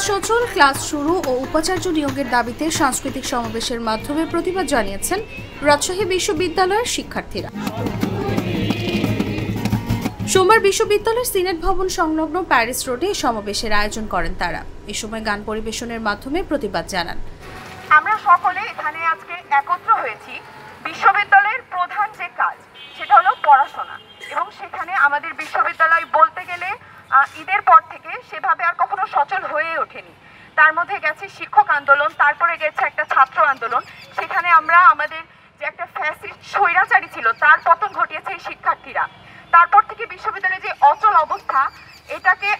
সচল ক্লাস শুরু ও উপাচার্য নিয়োগের দাবিতে সাংস্কৃতিক সমাবেশের মাধ্যমে প্রতিবাদ জানিয়েছেন রাজশাহী বিশ্ববিদ্যালয়ের শিক্ষার্থীরা। সোমবার বিশ্ববিদ্যালয়ের সিনেট ভবন সংলগ্ন প্যারিস রোডে সমাবেশের আয়োজন করেন তারা। এ সময় গান পরিবেশনের মাধ্যমে প্রতিবাদ জানান। আমরা সকলে এখানে আজকে একত্র হয়েছি বিশ্ববিদ্যালয়ের প্রধান যে কাজ সেটা হলো পড়াশোনা, এবং সেখানে আমাদের বিশ্ববিদ্যালয় বলতে গেলে ঈদের পর থেকে সেভাবে আর কখনো সচল হয়ে ওঠেনি। তার মধ্যে গেছে শিক্ষক আন্দোলন, তারপরে গেছে একটা ছাত্র আন্দোলন। সেখানে আমরা আমাদের যে একটা ফ্যাসিস্ট স্বৈরাচারী ছিল তার পতন ঘটিয়েছে এই শিক্ষার্থীরা। তারপর থেকে বিশ্ববিদ্যালয়ে যে অচল অবস্থা, এটাকে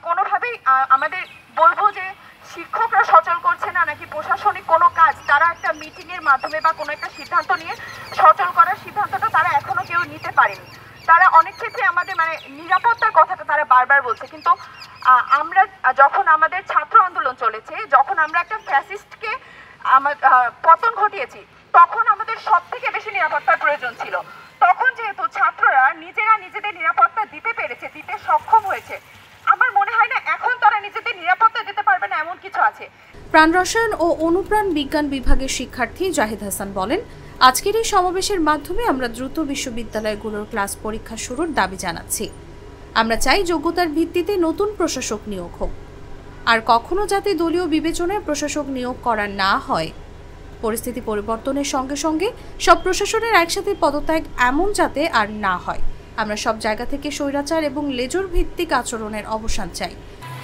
কোনোভাবেই আমাদের বলবো যে শিক্ষকরা সচল করছে না নাকি প্রশাসনিক কোনো কাজ তারা একটা মিটিংয়ের মাধ্যমে বা কোনো একটা সিদ্ধান্ত নিয়ে সচল করার সিদ্ধান্তটা তারা এখনো কেউ নিতে পারেনি। তারা অনেক ক্ষেত্রে আমাদের নিরাপত্তার কথাটা তারা বারবার বলছে, কিন্তু আমরা যখন আমাদের ছাত্র আন্দোলন চলেছে, যখন আমরা একটা ফ্যাসিস্টকে পতন ঘটিয়েছি, তখন আমাদের সব থেকে বেশি নিরাপত্তার প্রয়োজন ছিল। তখন যেহেতু ছাত্ররা নিজেরা নিজেদের নিরাপত্তা দিতে পেরেছে, দিতে সক্ষম হয়েছে, আমার মনে হয় না এখন তারা নিজেদের নিরাপত্তা দিতে পারবে না এমন কিছু আছে। প্রাণ রসায়ন ও অনুপ্রাণ বিজ্ঞান বিভাগের শিক্ষার্থী জাহিদ হাসান বলেন, আজকের এই সমাবেশের মাধ্যমে আমরা দ্রুত বিশ্ববিদ্যালয়গুলোর ক্লাস পরীক্ষা শুরুর দাবি জানাচ্ছি। আমরা চাই যোগ্যতার ভিত্তিতে নতুন প্রশাসক নিয়োগ হোক, আর কখনো যাতে দলীয় বিবেচনায় প্রশাসক নিয়োগ করা না হয়। পরিস্থিতি পরিবর্তনের সঙ্গে সঙ্গে সব প্রশাসনের একসাথে পদত্যাগ এমন যাতে আর না হয়। আমরা সব জায়গা থেকে স্বৈরাচার এবং লেজর ভিত্তিক আচরণের অবসান চাই।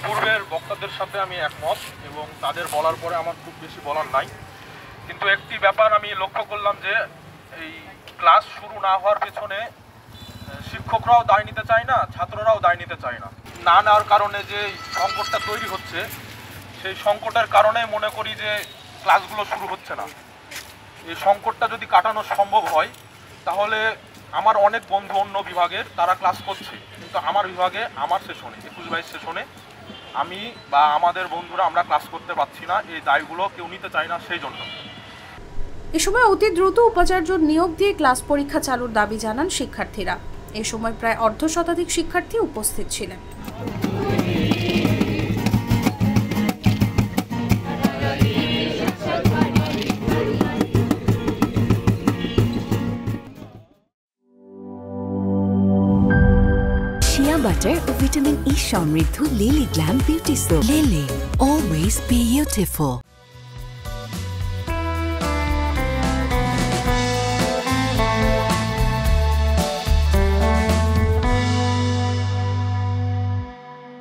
পূর্বের বক্তাদের সাথে আমি একমত, এবং তাদের বলার পরে আমার খুব বেশি বলার নাই। কিন্তু একটি ব্যাপার আমি লক্ষ্য করলাম যে এই ক্লাস শুরু না হওয়ার পেছনে শিক্ষকরাও দায় নিতে চায় না, ছাত্ররাও দায় নিতে চায় না। না নেওয়ার কারণে যে সংকটটা তৈরি হচ্ছে, সেই সংকটের কারণে মনে করি যে ক্লাসগুলো শুরু হচ্ছে না। এই সংকটটা যদি কাটানো সম্ভব হয়, তাহলে আমার অনেক বন্ধু অন্য বিভাগের তারা ক্লাস করছে, কিন্তু আমার বিভাগে আমার সেশনে 21-22 সেশনে আমি বা আমাদের বন্ধুরা আমরা ক্লাস করতে পারছি না। এই দায়গুলো কেউ নিতে চায় না, সেই জন্য। এ সময় অতি দ্রুত উপাচার্য নিয়োগ দিয়ে ক্লাস পরীক্ষা চালুর দাবি জানান শিক্ষার্থীরা। এ সময় প্রায় অর্ধশতাধিক শিক্ষার্থী উপস্থিত ছিলেন। শিয়া বাটার ও ভিটামিন ই সমৃদ্ধ lily glam beauty soap. Lily, always beautiful.